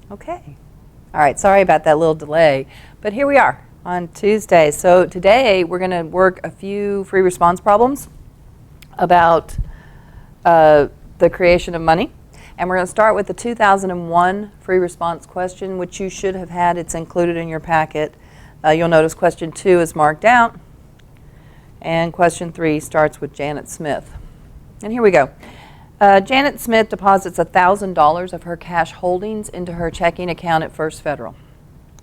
Okay. All right, sorry about that little delay, but here we are on Tuesday. So today we're going to work a few free response problems about the creation of money. And we're going to start with the 2001 free response question, which you should have had. It's included in your packet. You'll notice question 2 is marked out, and question 3 starts with Janet Smith. And here we go. Janet Smith deposits $1,000 of her cash holdings into her checking account at First Federal.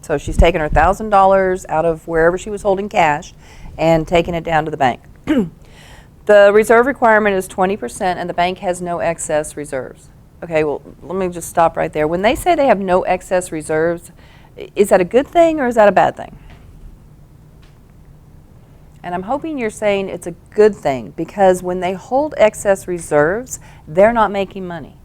So she's taken her $1,000 out of wherever she was holding cash and taking it down to the bank. The reserve requirement is 20%, and the bank has no excess reserves. Okay, well, let me just stop right there. When they say they have no excess reserves, is that a good thing or is that a bad thing? And I'm hoping you're saying it's a good thing, because when they hold excess reserves, they're not making money.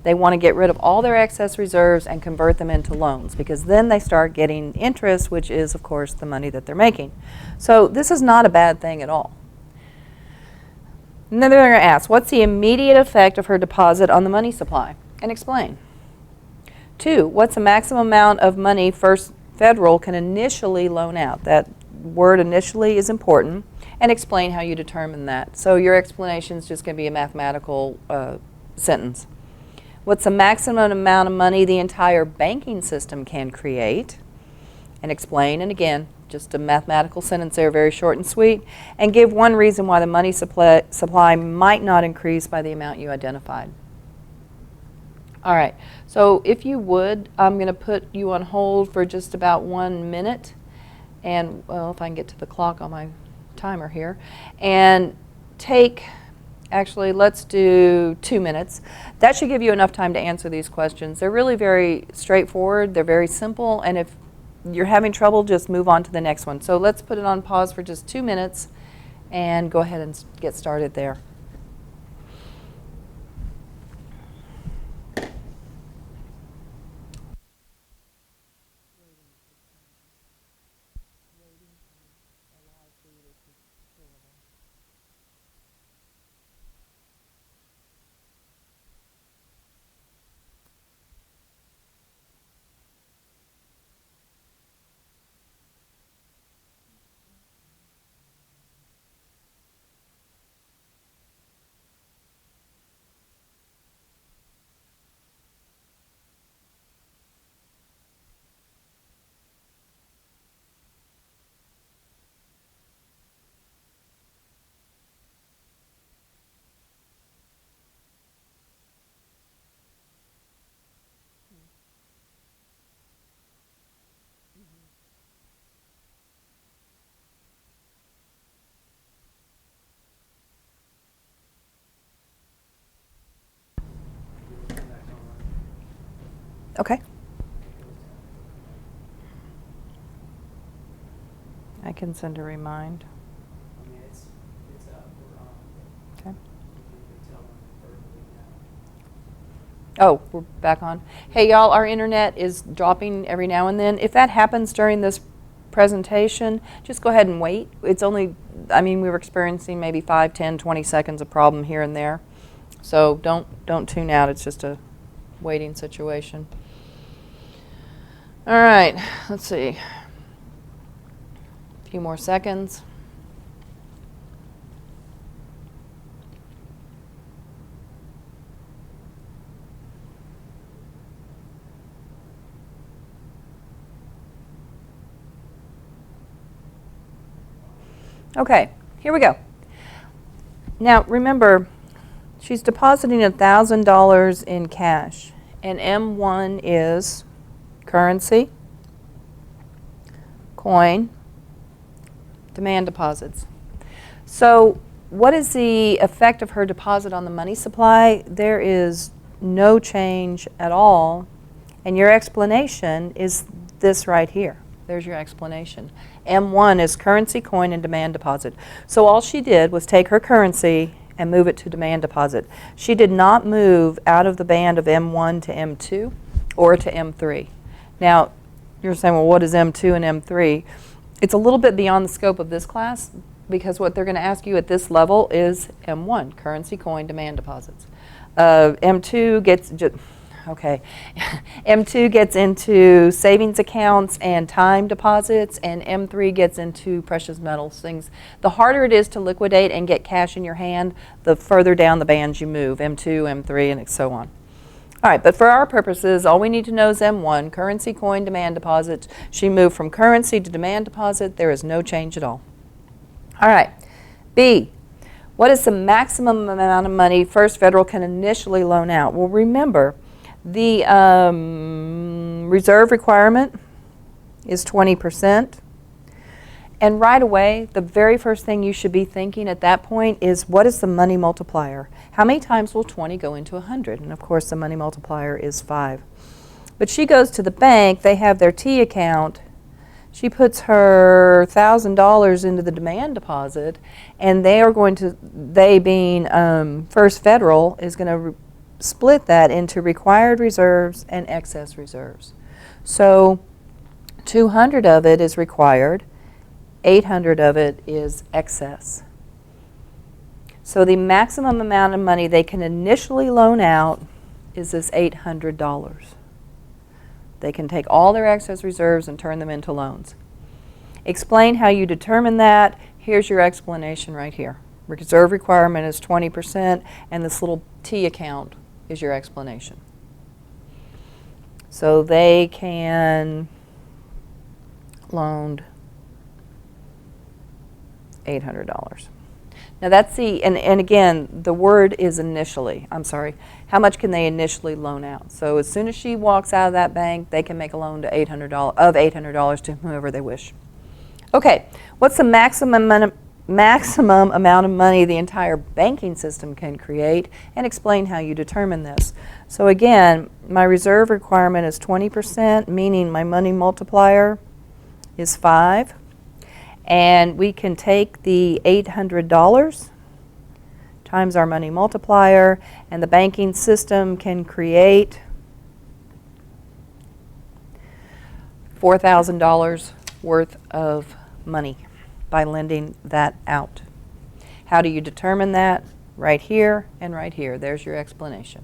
They want to get rid of all their excess reserves and convert them into loans, because then they start getting interest, which is, of course, the money that they're making. So this is not a bad thing at all. And then they're going to ask, what's the immediate effect of her deposit on the money supply? And explain. 2, what's the maximum amount of money First Federal can initially loan out? That word initially is important, and explain how you determine that. So your explanation is just going to be a mathematical sentence. What's the maximum amount of money the entire banking system can create? And explain, and again, just a mathematical sentence there, very short and sweet, and give one reason why the money supply might not increase by the amount you identified. All right, so if you would, I'm going to put you on hold for just about 1 minute. And, well, if I can get to the clock on my timer here, and actually, let's do 2 minutes. That should give you enough time to answer these questions. They're really very straightforward, they're very simple, and if you're having trouble, just move on to the next one. So let's put it on pause for just 2 minutes and go ahead and get started there. Okay. I can send a remind. Okay. Oh, we're back on. Hey, y'all, our internet is dropping every now and then. If that happens during this presentation, just go ahead and wait. It's only, we were experiencing maybe 5, 10, 20 seconds of problem here and there. So don't tune out. It's just a waiting situation. All right, let's see. A few more seconds. Okay, here we go. Now remember, she's depositing $1,000 in cash, and M1 is currency, coin, demand deposits. So what is the effect of her deposit on the money supply? There is no change at all, and your explanation is this right here. There's your explanation. M1 is currency, coin, and demand deposit. So all she did was take her currency and move it to demand deposit. She did not move out of the band of M1 to M2 or to M3. Now, you're saying, well, what is M2 and M3? It's a little bit beyond the scope of this class, because what they're going to ask you at this level is M1, currency, coin, demand deposits. M2 gets, Okay. M2 gets into savings accounts and time deposits, and M3 gets into precious metals, things. The harder it is to liquidate and get cash in your hand, the further down the bands you move, M2, M3, and so on. All right, but for our purposes, all we need to know is M1, currency, coin, demand deposit. She moved from currency to demand deposit. There is no change at all. All right, B, what is the maximum amount of money First Federal can initially loan out? Well, remember, the reserve requirement is 20%. And right away, the very first thing you should be thinking at that point is, what is the money multiplier? How many times will 20 go into 100? And of course, the money multiplier is 5. But she goes to the bank, they have their T account, she puts her $1,000 into the demand deposit, and they are going to, they being First Federal, is going to split that into required reserves and excess reserves. So 200 of it is required, 800 of it is excess. So the maximum amount of money they can initially loan out is this $800. They can take all their excess reserves and turn them into loans. Explain how you determine that. Here's your explanation right here. Reserve requirement is 20%, and this little T account is your explanation. So they can loan $800. Now that's the, and again, the word is initially. I'm sorry. How much can they initially loan out? So as soon as she walks out of that bank, they can make a loan to $800 to whomever they wish. Okay, what's the maximum amount of money the entire banking system can create, and explain how you determine this. So again, my reserve requirement is 20%, meaning my money multiplier is 5. And we can take the $800 times our money multiplier, and the banking system can create $4,000 worth of money by lending that out. How do you determine that? Right here and right here. There's your explanation.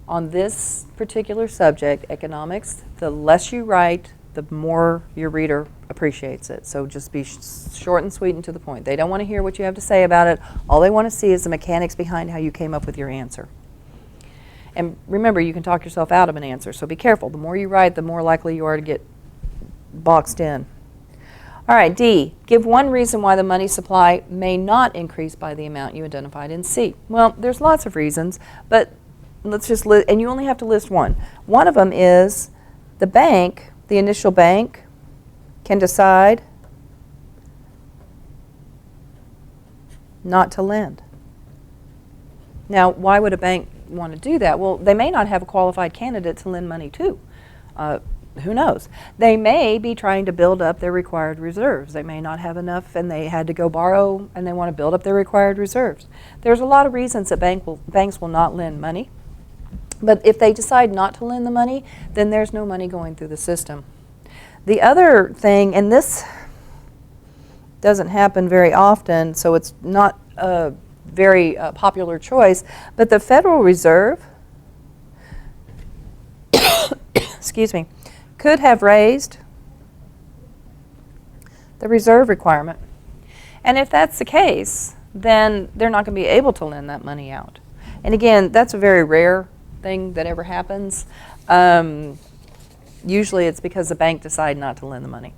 On this particular subject, economics, the less you write, the more your reader appreciates it. So just be short and sweet and to the point. They don't want to hear what you have to say about it. All they want to see is the mechanics behind how you came up with your answer. And remember, you can talk yourself out of an answer, so be careful. The more you write, the more likely you are to get boxed in. All right, D, give one reason why the money supply may not increase by the amount you identified in C. Well, there's lots of reasons, but let's just list, and you only have to list one. One of them is the bank, the initial bank, can decide not to lend. Now, why would a bank want to do that? Well, they may not have a qualified candidate to lend money to. Who knows? They may be trying to build up their required reserves. They may not have enough and they had to go borrow and they want to build up their required reserves. There's a lot of reasons that banks will not lend money. But if they decide not to lend the money, then there's no money going through the system. The other thing, and this doesn't happen very often, so it's not a very popular choice, but the Federal Reserve, excuse me, could have raised the reserve requirement. And if that's the case, then they're not going to be able to lend that money out. And again, that's a very rare thing that ever happens. Usually it's because the bank decided not to lend the money.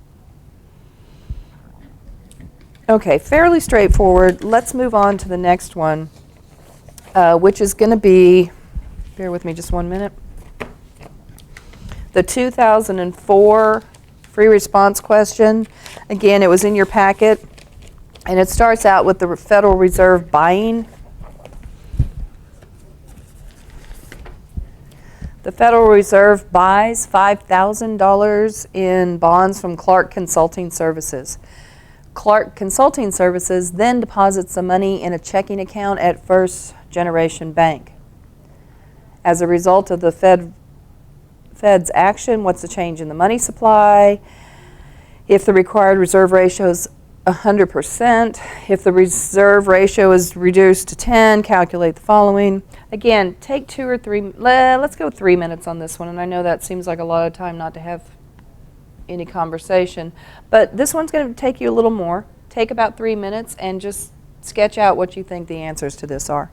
Okay, fairly straightforward. Let's move on to the next one, which is going to be, bear with me just 1 minute, the 2004 free response question. Again, it was in your packet, and it starts out with the Federal Reserve buying. The Federal Reserve buys $5,000 in bonds from Clark Consulting Services. Clark Consulting Services then deposits the money in a checking account at First Generation Bank. As a result of the Fed's action, what's the change in the money supply? If the required reserve ratios 100%. If the reserve ratio is reduced to 10, calculate the following. Again, take 2 or 3, let's go 3 minutes on this one, and I know that seems like a lot of time not to have any conversation, but this one's going to take you a little more. Take about 3 minutes and just sketch out what you think the answers to this are.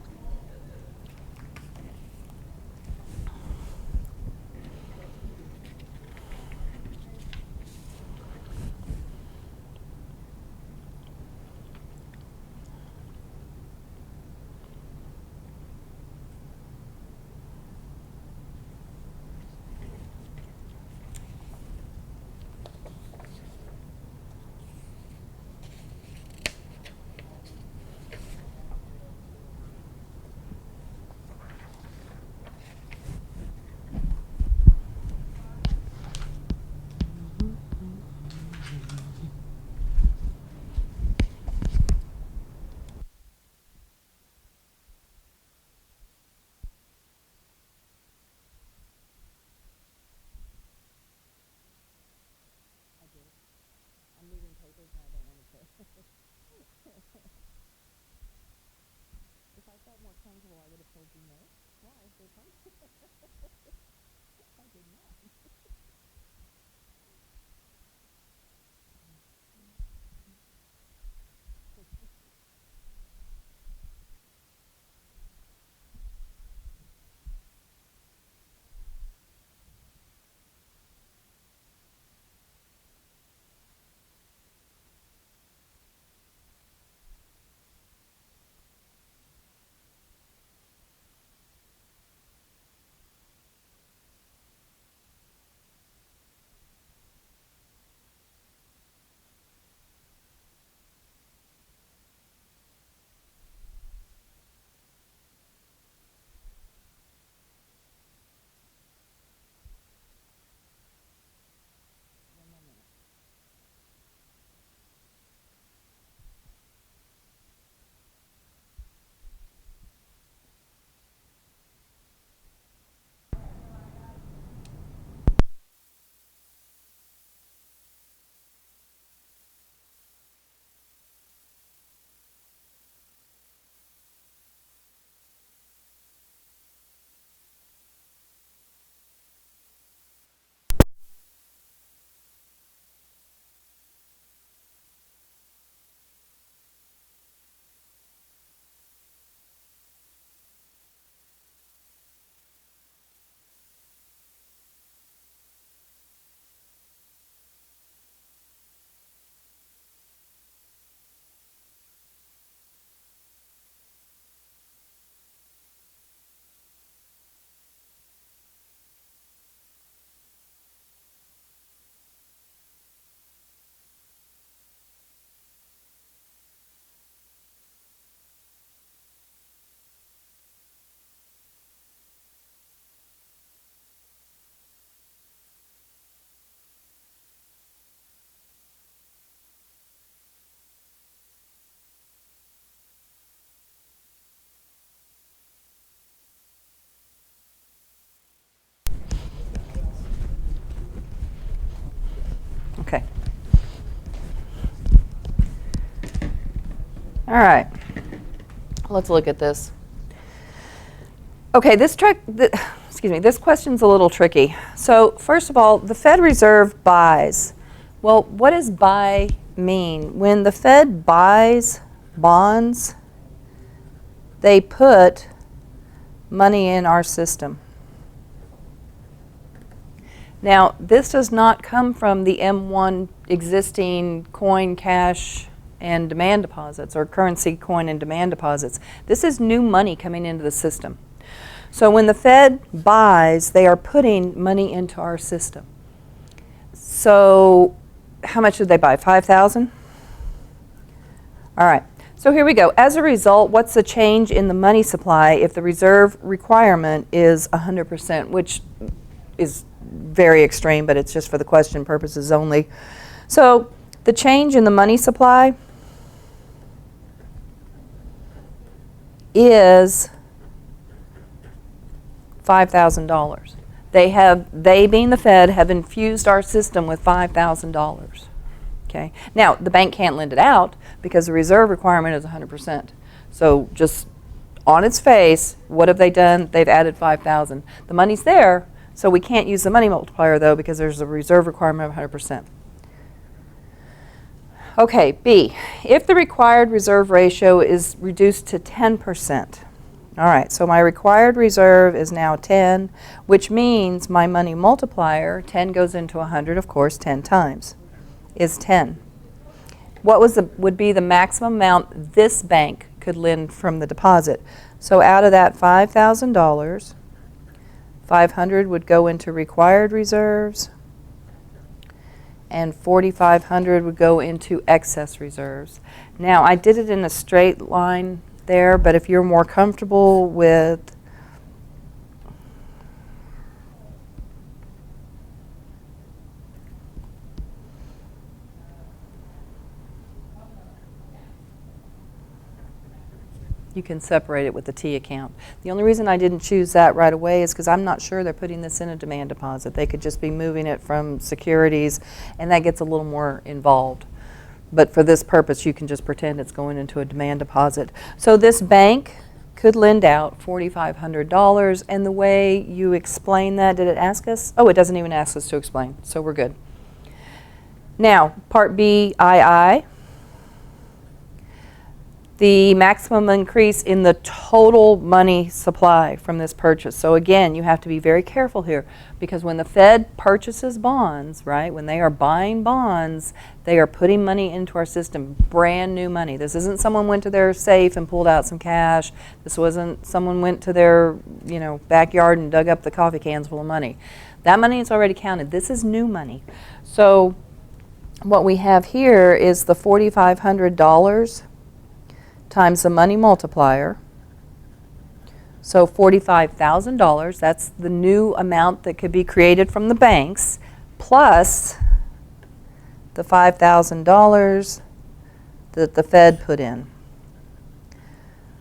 I'm moving papers and I don't want to. If I felt more comfortable, I would have told you no. Why? They're comfortable. I did not. Okay. All right. Let's look at this. Okay, this question's a little tricky. So first of all, the Fed Reserve buys. Well, what does buy mean? When the Fed buys bonds, they put money in our system. Now, this does not come from the M1 existing coin, cash, and demand deposits, or currency, coin, and demand deposits. This is new money coming into the system. So when the Fed buys, they are putting money into our system. So how much did they buy? 5,000? All right. So here we go. As a result, what's the change in the money supply if the reserve requirement is 100%, which is very extreme, but it's just for the question purposes only. So the change in the money supply is $5,000. They being the Fed, have infused our system with $5,000. Okay. Now, the bank can't lend it out because the reserve requirement is 100%. So just on its face, what have they done? They've added 5,000. The money's there, so we can't use the money multiplier though because there's a reserve requirement of 100%. Okay, B, if the required reserve ratio is reduced to 10%. All right, so my required reserve is now 10, which means my money multiplier, 10 goes into 100, of course, 10 times, is 10. What would be the maximum amount this bank could lend from the deposit? So out of that $5,000, 500 would go into required reserves, and 4,500 would go into excess reserves. Now, I did it in a straight line there, but if you're more comfortable with you can separate it with the T account. The only reason I didn't choose that right away is because I'm not sure they're putting this in a demand deposit. They could just be moving it from securities, and that gets a little more involved. But for this purpose, you can just pretend it's going into a demand deposit. So this bank could lend out $4,500, and the way you explain that, did it ask us? Oh, it doesn't even ask us to explain, so we're good. Now, Part B, II. The maximum increase in the total money supply from this purchase. So again, you have to be very careful here because when the Fed purchases bonds, right, when they are buying bonds, they are putting money into our system, brand new money. This isn't someone went to their safe and pulled out some cash. This wasn't someone went to their, backyard and dug up the coffee cans full of money. That money is already counted. This is new money. So what we have here is the $4,500 times the money multiplier. So $45,000, that's the new amount that could be created from the banks, plus the $5,000 that the Fed put in.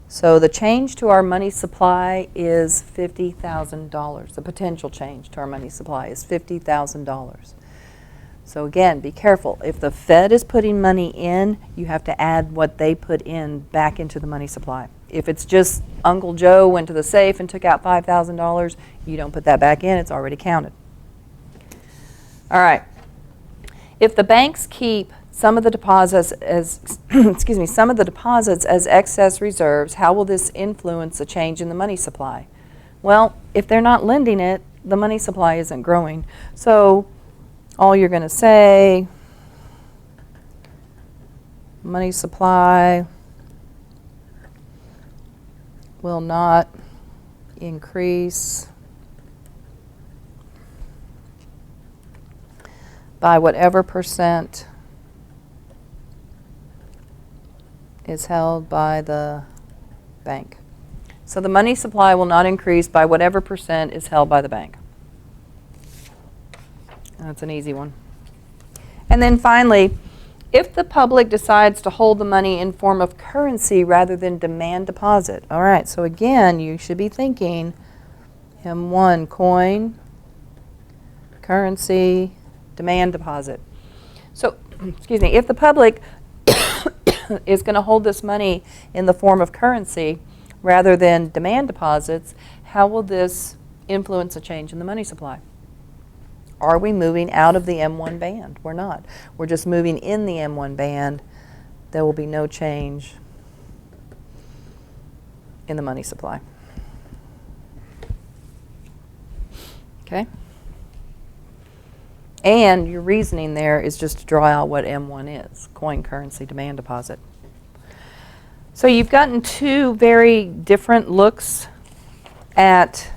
So the change to our money supply is $50,000. The potential change to our money supply is $50,000. So again, be careful. If the Fed is putting money in, you have to add what they put in back into the money supply. If it's just Uncle Joe went to the safe and took out $5,000, you don't put that back in, it's already counted. All right. If the banks keep some of the deposits as some of the deposits as excess reserves, how will this influence a change in the money supply? Well, if they're not lending it, the money supply isn't growing. So all you're going to say, money supply will not increase by whatever percent is held by the bank. So the money supply will not increase by whatever percent is held by the bank. That's an easy one. And then finally, if the public decides to hold the money in form of currency rather than demand deposit. All right, so again, you should be thinking M1, coin, currency, demand deposit. So, if the public is going to hold this money in the form of currency rather than demand deposits, how will this influence a change in the money supply? Are we moving out of the M1 band? We're not. We're just moving in the M1 band. There will be no change in the money supply. Okay? And your reasoning there is just to draw out what M1 is, coin, currency, demand deposit. So you've gotten two very different looks at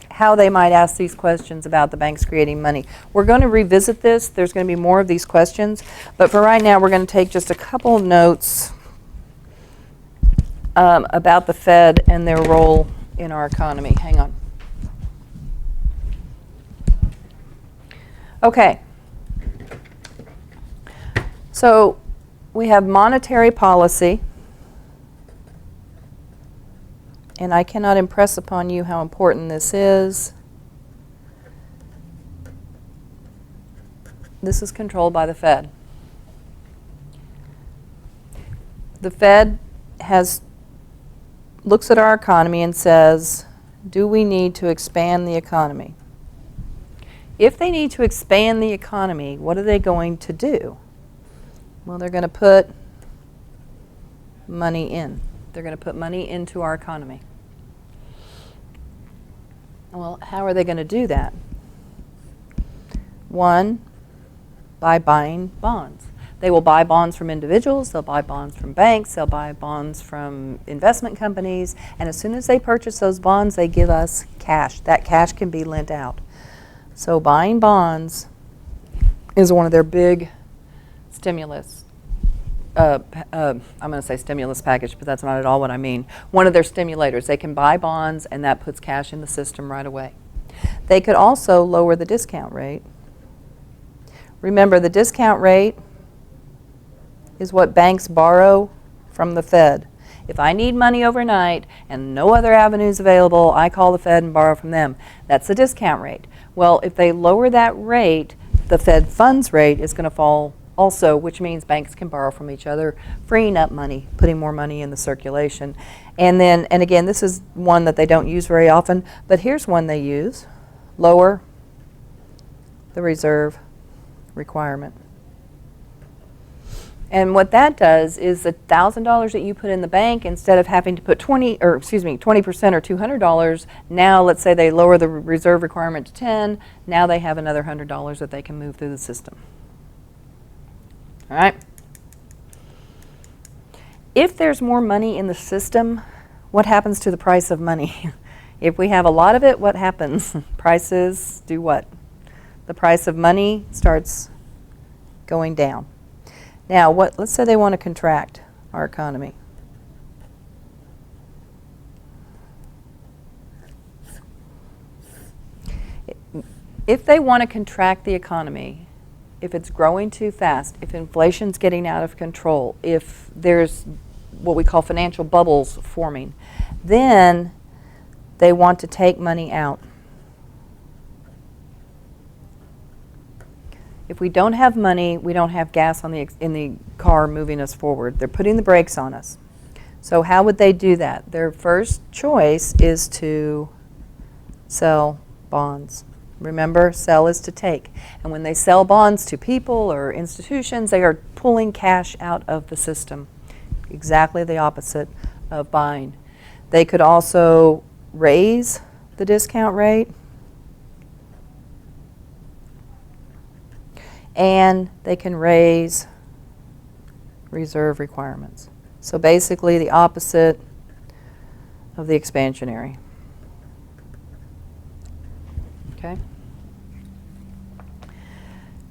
how they might ask these questions about the banks creating money. We're going to revisit this. There's going to be more of these questions. But for right now, we're going to take just a couple of notes about the Fed and their role in our economy. Hang on. Okay. So we have monetary policy. And I cannot impress upon you how important this is. This is controlled by the Fed. The Fed looks at our economy and says, do we need to expand the economy? If they need to expand the economy, what are they going to do? Well, they're going to put money in. They're going to put money into our economy. Well, how are they going to do that? One, by buying bonds. They will buy bonds from individuals, they'll buy bonds from banks, they'll buy bonds from investment companies, and as soon as they purchase those bonds, they give us cash. That cash can be lent out. So buying bonds is one of their big stimulus. I'm going to say stimulus package, but that's not at all what I mean. One of their stimulators. They can buy bonds, and that puts cash in the system right away. They could also lower the discount rate. Remember, the discount rate is what banks borrow from the Fed. If I need money overnight and no other avenues available, I call the Fed and borrow from them. That's the discount rate. Well, if they lower that rate, the Fed funds rate is going to fall also, which means banks can borrow from each other, freeing up money, putting more money in the circulation. And again, this is one that they don't use very often, but here's one they use. Lower the reserve requirement. And what that does is $1,000 that you put in the bank, instead of having to put 20% or $200, now let's say they lower the reserve requirement to 10, now they have another $100 that they can move through the system. All right. If there's more money in the system, what happens to the price of money? If we have a lot of it, what happens? Prices do what? The price of money starts going down. Now, let's say they want to contract our economy. If they want to contract the economy, if it's growing too fast, if inflation's getting out of control, if there's what we call financial bubbles forming, then they want to take money out. If we don't have money, we don't have gas in the car moving us forward. They're putting the brakes on us. So how would they do that? Their first choice is to sell bonds. Remember, sell is to take. And when they sell bonds to people or institutions, they are pulling cash out of the system. Exactly the opposite of buying. They could also raise the discount rate. And they can raise reserve requirements. So basically the opposite of the expansionary. Okay?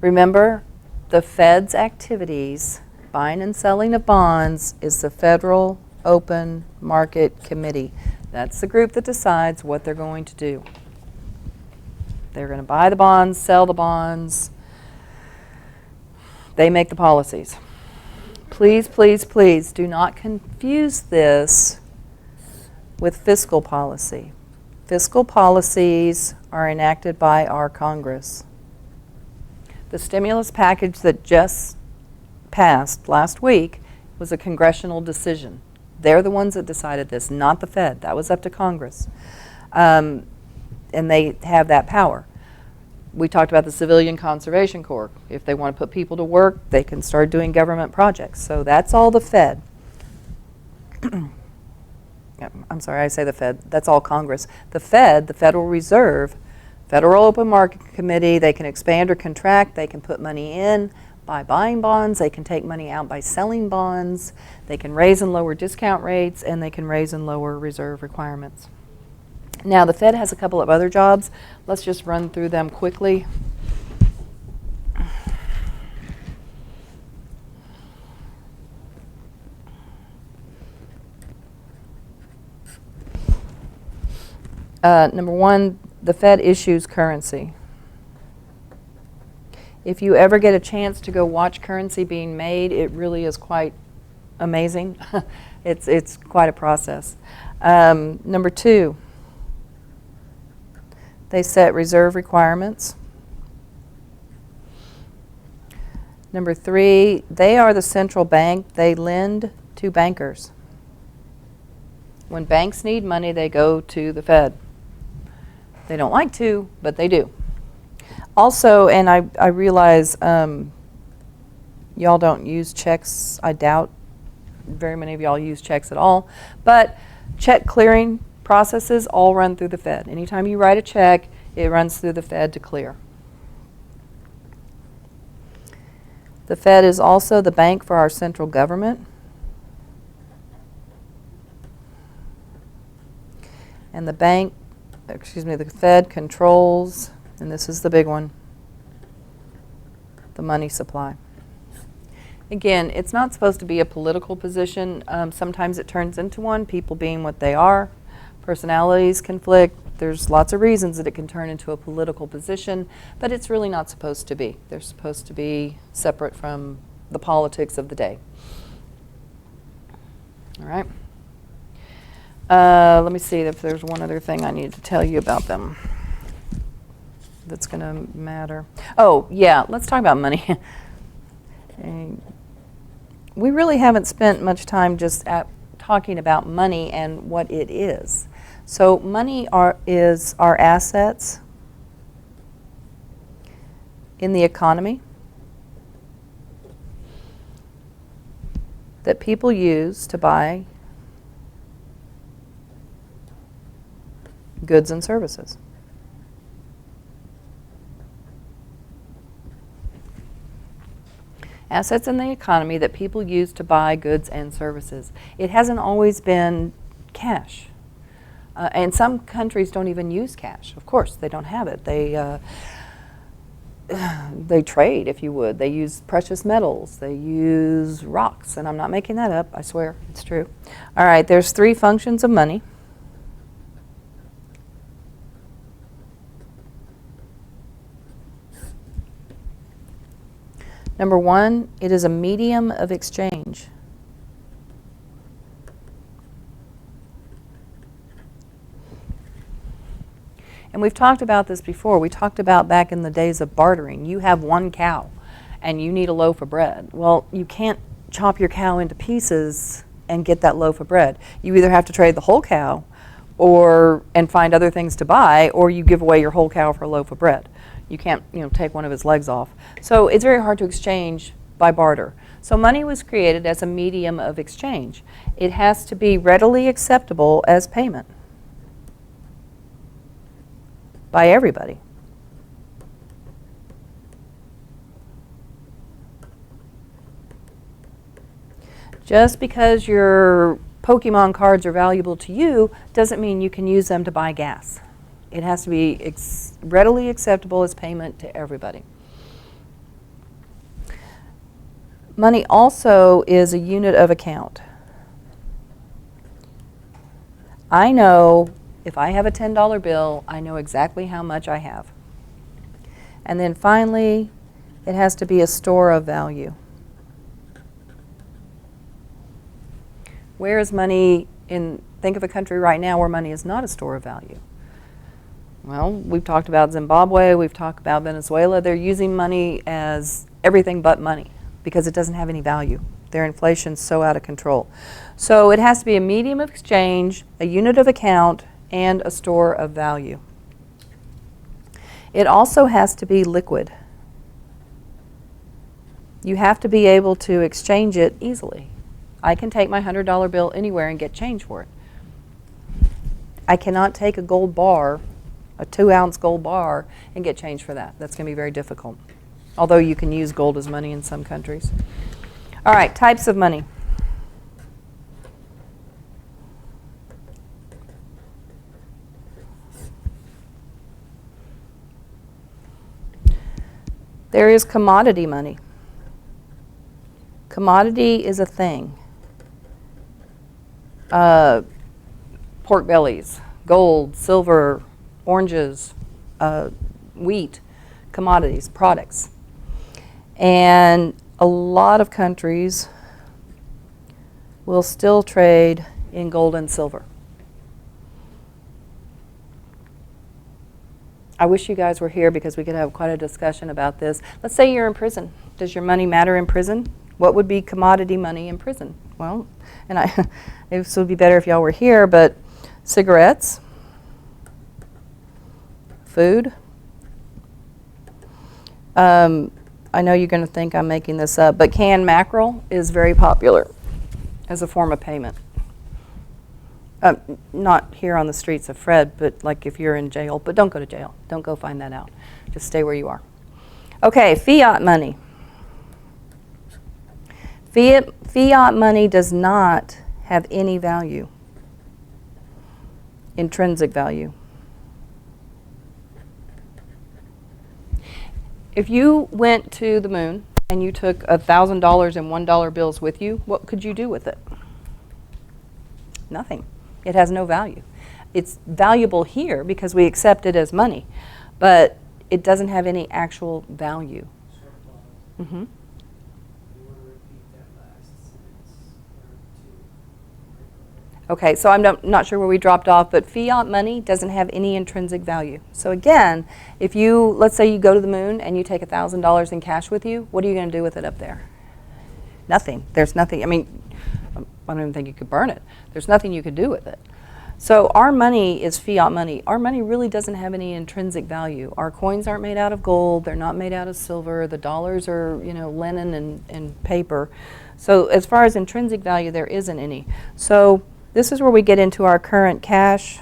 Remember, the Fed's activities, buying and selling of bonds, is the Federal Open Market Committee. That's the group that decides what they're going to do. They're going to buy the bonds, sell the bonds. They make the policies. Please, please, please do not confuse this with fiscal policy. Fiscal policies are enacted by our Congress. The stimulus package that just passed last week was a congressional decision. They're the ones that decided this, not the Fed. That was up to Congress. And they have that power. We talked about the Civilian Conservation Corps. If they want to put people to work, they can start doing government projects. So that's all the Fed. I'm sorry, I say the Fed. That's all Congress. The Fed, the Federal Reserve, Federal Open Market Committee, they can expand or contract. They can put money in by buying bonds. They can take money out by selling bonds. They can raise and lower discount rates, and they can raise and lower reserve requirements. Now, the Fed has a couple of other jobs. Let's just run through them quickly. Number one, the Fed issues currency. If you ever get a chance to go watch currency being made, it really is quite amazing. It's quite a process. Number two, they set reserve requirements. Number three, they are the central bank. They lend to bankers. When banks need money, they go to the Fed. They don't like to, but they do. Also, and I realize y'all don't use checks. I doubt very many of y'all use checks at all. But check clearing processes all run through the Fed. Anytime you write a check, it runs through the Fed to clear. The Fed is also the bank for our central government. And the Fed controls, and this is the big one, the money supply. Again, it's not supposed to be a political position. Sometimes it turns into one, people being what they are. Personalities conflict. There's lots of reasons that it can turn into a political position, but it's really not supposed to be. They're supposed to be separate from the politics of the day. All right. Let me see if there's one other thing I need to tell you about them that's going to matter. Oh, yeah, let's talk about money. We really haven't spent much time just talking about money and what it is. So money is our assets in the economy that people use to buy goods and services. Assets in the economy that people use to buy goods and services. It hasn't always been cash. And some countries don't even use cash. Of course, they don't have it. They trade, if you would. They use precious metals. They use rocks. And I'm not making that up. I swear, it's true. All right, there's 3 functions of money. Number 1, it is a medium of exchange. And we've talked about this before. We talked about back in the days of bartering. You have 1 cow and you need a loaf of bread. Well, you can't chop your cow into pieces and get that loaf of bread. You either have to trade the whole cow and find other things to buy, or you give away your whole cow for a loaf of bread. You can't, take one of his legs off. So it's very hard to exchange by barter. So money was created as a medium of exchange. It has to be readily acceptable as payment by everybody. Just because your Pokemon cards are valuable to you doesn't mean you can use them to buy gas. It has to be readily acceptable as payment to everybody. Money also is a unit of account. I know if I have a $10 bill, I know exactly how much I have. And then finally, it has to be a store of value. Where is money think of a country right now where money is not a store of value. Well, we've talked about Zimbabwe, we've talked about Venezuela. They're using money as everything but money because it doesn't have any value. Their inflation's so out of control. So it has to be a medium of exchange, a unit of account, and a store of value. It also has to be liquid. You have to be able to exchange it easily. I can take my $100 bill anywhere and get change for it. I cannot take a gold bar, a 2-ounce gold bar, and get change for that. That's going to be very difficult. Although you can use gold as money in some countries. All right, types of money. There is commodity money. Commodity is a thing. Pork bellies, gold, silver, oranges, wheat, commodities, products. And a lot of countries will still trade in gold and silver. I wish you guys were here because we could have quite a discussion about this. Let's say you're in prison. Does your money matter in prison? What would be commodity money in prison? Well, and this would be better if y'all were here, but cigarettes, food. I know you're going to think I'm making this up, but canned mackerel is very popular as a form of payment. Not here on the streets of Fred, but like if you're in jail. But don't go to jail. Don't go find that out. Just stay where you are. Okay, fiat money. Fiat money does not have any value, intrinsic value. If you went to the moon and you took $1,000 in $1 bills with you, what could you do with it? Nothing. It has no value. It's valuable here because we accept it as money, but it doesn't have any actual value. Mm-hmm. Okay, so I'm not sure where we dropped off, but fiat money doesn't have any intrinsic value. So again, if you, let's say you go to the moon and you take $1,000 in cash with you, what are you going to do with it up there? Nothing. There's nothing. I mean, I don't even think you could burn it. There's nothing you could do with it. So our money is fiat money. Our money really doesn't have any intrinsic value. Our coins aren't made out of gold. They're not made out of silver. The dollars are, linen and paper. So as far as intrinsic value, there isn't any. So this is where we get into our current cash,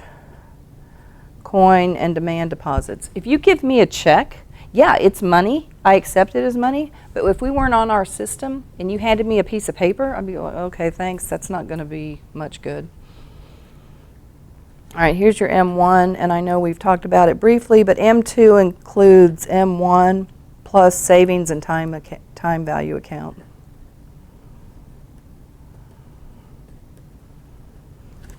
coin, and demand deposits. If you give me a check, yeah, it's money. I accept it as money. But if we weren't on our system and you handed me a piece of paper, I'd be like, okay, thanks. That's not going to be much good. All right, here's your M1, and I know we've talked about it briefly, but M2 includes M1 plus savings and time value account.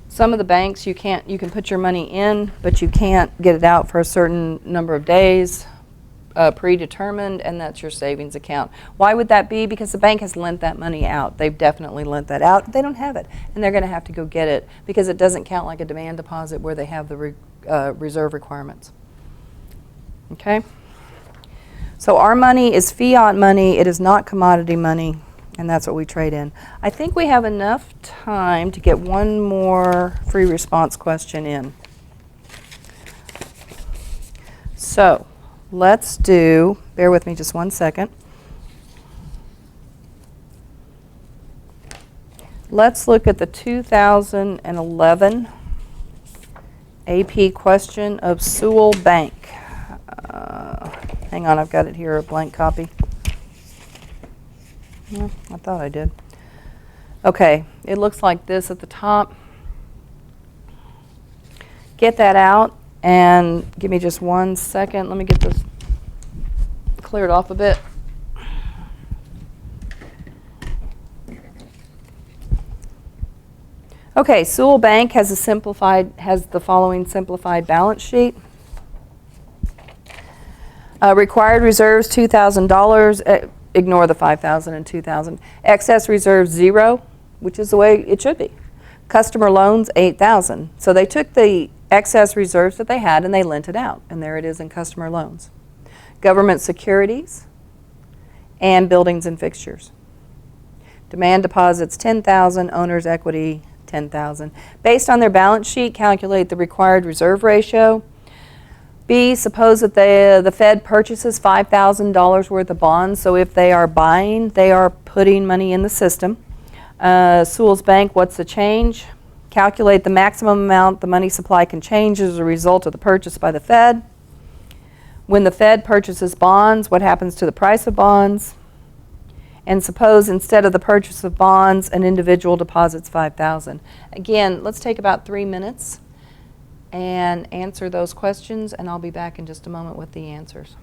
Some of the banks you can put your money in, but you can't get it out for a certain number of days, predetermined, and that's your savings account. Why would that be? Because the bank has lent that money out. They've definitely lent that out. They don't have it, and they're going to have to go get it because it doesn't count like a demand deposit where they have the reserve requirements. Okay? So our money is fiat money. It is not commodity money. And that's what we trade in. I think we have enough time to get one more free response question in. So let's do, bear with me just one second. Let's look at the 2011 AP question of Sewell Bank. Hang on, I've got it here, a blank copy. Yeah, I thought I did. Okay, it looks like this at the top. Get that out and give me just 1 second. Let me get this cleared off a bit. Okay, Sewell Bank has the following simplified balance sheet. Required reserves $2,000. Ignore the $5,000 and $2,000. Excess reserves 0, which is the way it should be. Customer loans $8,000. So they took the excess reserves that they had and they lent it out, and there it is in customer loans. Government securities and buildings and fixtures. Demand deposits $10,000. Owner's equity $10,000. Based on their balance sheet, calculate the required reserve ratio. B, suppose that the Fed purchases $5,000 worth of bonds, so if they are buying, they are putting money in the system. Sewell's Bank, what's the change? Calculate the maximum amount the money supply can change as a result of the purchase by the Fed. When the Fed purchases bonds, what happens to the price of bonds? And suppose instead of the purchase of bonds, an individual deposits $5,000. Again, let's take about 3 minutes and answer those questions, and I'll be back in just a moment with the answers.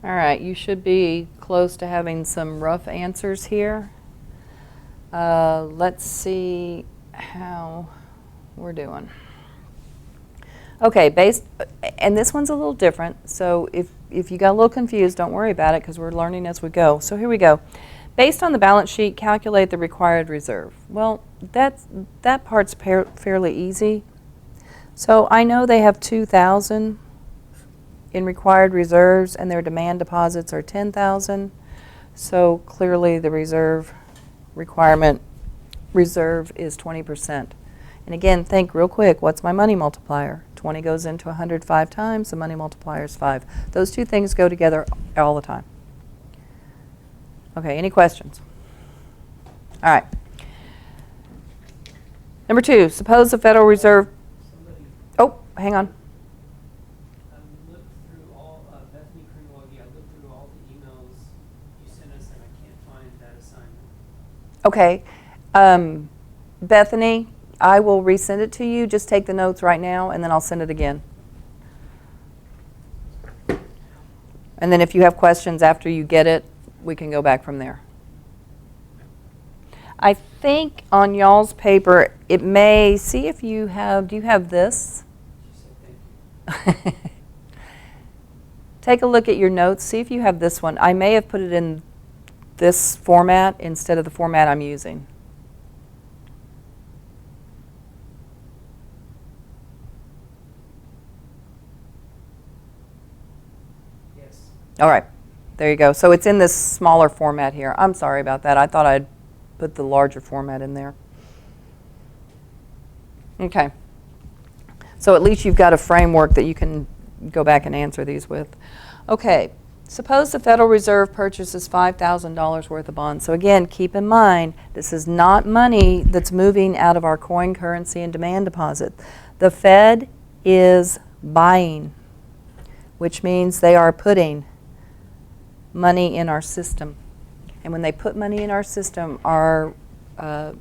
All right, you should be close to having some rough answers here. Let's see how we're doing. Okay, and this one's a little different, so if you got a little confused, don't worry about it because we're learning as we go. So here we go. Based on the balance sheet, calculate the required reserve. Well, that part's fairly easy. So I know they have $2,000 in required reserves and their demand deposits are $10,000. So clearly the requirement reserve is 20%. And again, think real quick, what's my money multiplier? 20 goes into 105 times, the money multiplier is 5. Those two things go together all the time. Okay, any questions? All right. Number 2, suppose the Federal Reserve, hang on. I looked through all, Bethany Krinwagi, I looked through all the emails you sent us and I can't find that assignment. Okay. Bethany, I will resend it to you. Just take the notes right now and then I'll send it again. And then if you have questions after you get it, we can go back from there. I think on y'all's paper, it may, see if you have, do you have this? Take a look at your notes, see if you have this one. I may have put it in this format instead of the format I'm using. Yes. All right, there you go. So it's in this smaller format here. I'm sorry about that. I thought I'd put the larger format in there. Okay. So at least you've got a framework that you can go back and answer these with. Okay, suppose the Federal Reserve purchases $5,000 worth of bonds. So again, keep in mind, this is not money that's moving out of our coin currency and demand deposit. The Fed is buying, which means they are putting money in our system. And when they put money in our system, our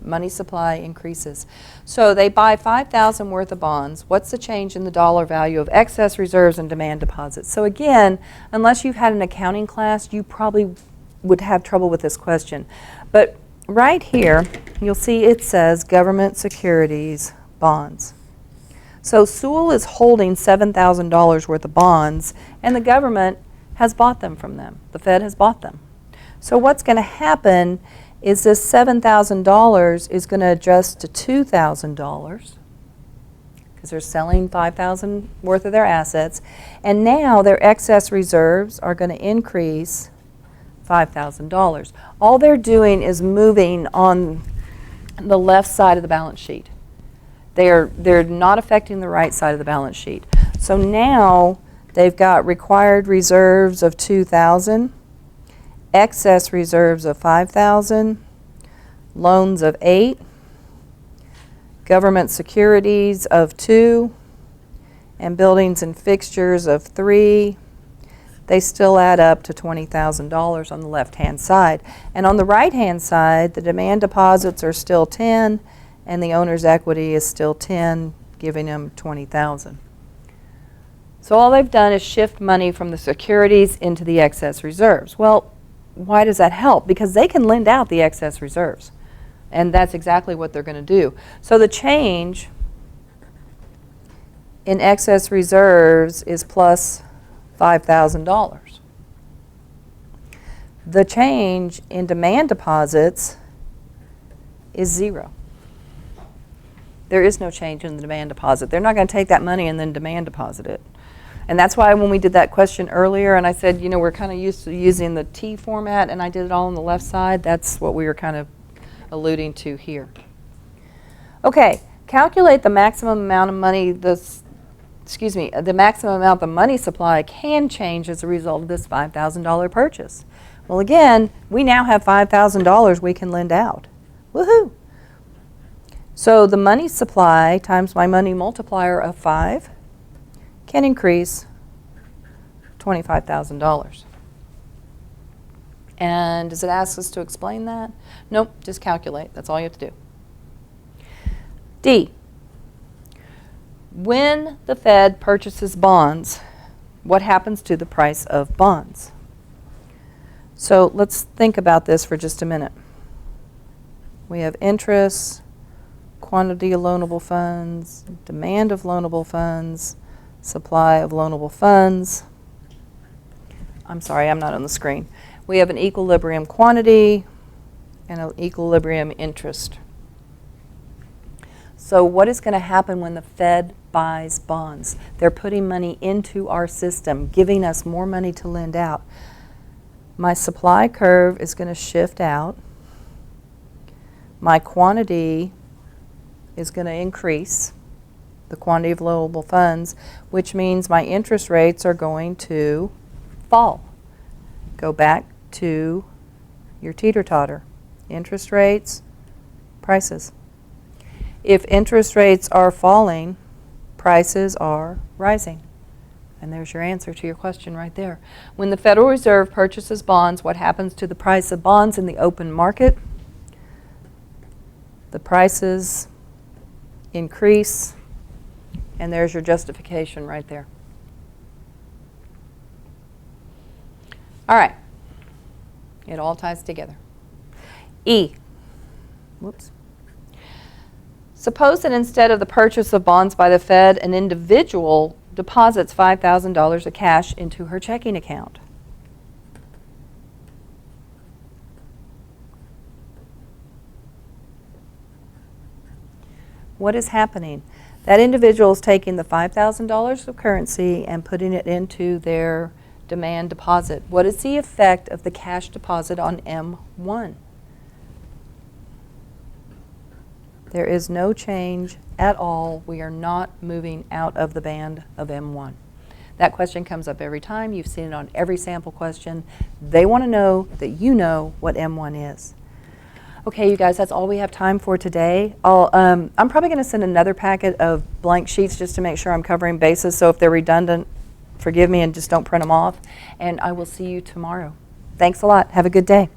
money supply increases. So they buy $5,000 worth of bonds. What's the change in the dollar value of excess reserves and demand deposits? So again, unless you've had an accounting class, you probably would have trouble with this question. But right here, you'll see it says government securities bonds. So Sewell is holding $7,000 worth of bonds, and the government has bought them from them. The Fed has bought them. So what's going to happen is this $7,000 is going to adjust to $2,000 because they're selling $5,000 worth of their assets, and now their excess reserves are going to increase $5,000. All they're doing is moving on the left side of the balance sheet. They're not affecting the right side of the balance sheet. So now they've got required reserves of $2,000. Excess reserves of $5,000, loans of $8,000, government securities of $2,000, and buildings and fixtures of $3,000. They still add up to $20,000 on the left-hand side. And on the right-hand side, the demand deposits are still $10,000, and the owner's equity is still $10,000, giving them $20,000. So all they've done is shift money from the securities into the excess reserves. Well, why does that help? Because they can lend out the excess reserves. And that's exactly what they're going to do. So the change in excess reserves is plus $5,000. The change in demand deposits is 0. There is no change in the demand deposit. They're not going to take that money and then demand deposit it. And that's why when we did that question earlier and I said, you know, we're kind of used to using the T format and I did it all on the left side, that's what we were kind of alluding to here. Okay, calculate the maximum amount of money, the maximum amount the money supply can change as a result of this $5,000 purchase. Well, again, we now have $5,000 we can lend out. Woohoo! So the money supply times my money multiplier of 5 can increase $25,000. And does it ask us to explain that? Nope, just calculate. That's all you have to do. D. When the Fed purchases bonds, what happens to the price of bonds? So let's think about this for just a minute. We have interest, quantity of loanable funds, demand of loanable funds, supply of loanable funds. I'm sorry, I'm not on the screen. We have an equilibrium quantity and an equilibrium interest. So what is going to happen when the Fed buys bonds? They're putting money into our system, giving us more money to lend out. My supply curve is going to shift out. My quantity is going to increase, the quantity of loanable funds, which means my interest rates are going to fall. Go back to your teeter-totter. Interest rates, prices. If interest rates are falling, prices are rising. And there's your answer to your question right there. When the Federal Reserve purchases bonds, what happens to the price of bonds in the open market? The prices increase, and there's your justification right there. All right. It all ties together. E. Whoops. Suppose that instead of the purchase of bonds by the Fed, an individual deposits $5,000 of cash into her checking account. What is happening? That individual is taking the $5,000 of currency and putting it into their demand deposit. What is the effect of the cash deposit on M1? There is no change at all. We are not moving out of the band of M1. That question comes up every time. You've seen it on every sample question. They want to know that you know what M1 is. Okay, you guys, that's all we have time for today. I'm probably going to send another packet of blank sheets just to make sure I'm covering bases. So if they're redundant, forgive me and just don't print them off. And I will see you tomorrow. Thanks a lot. Have a good day.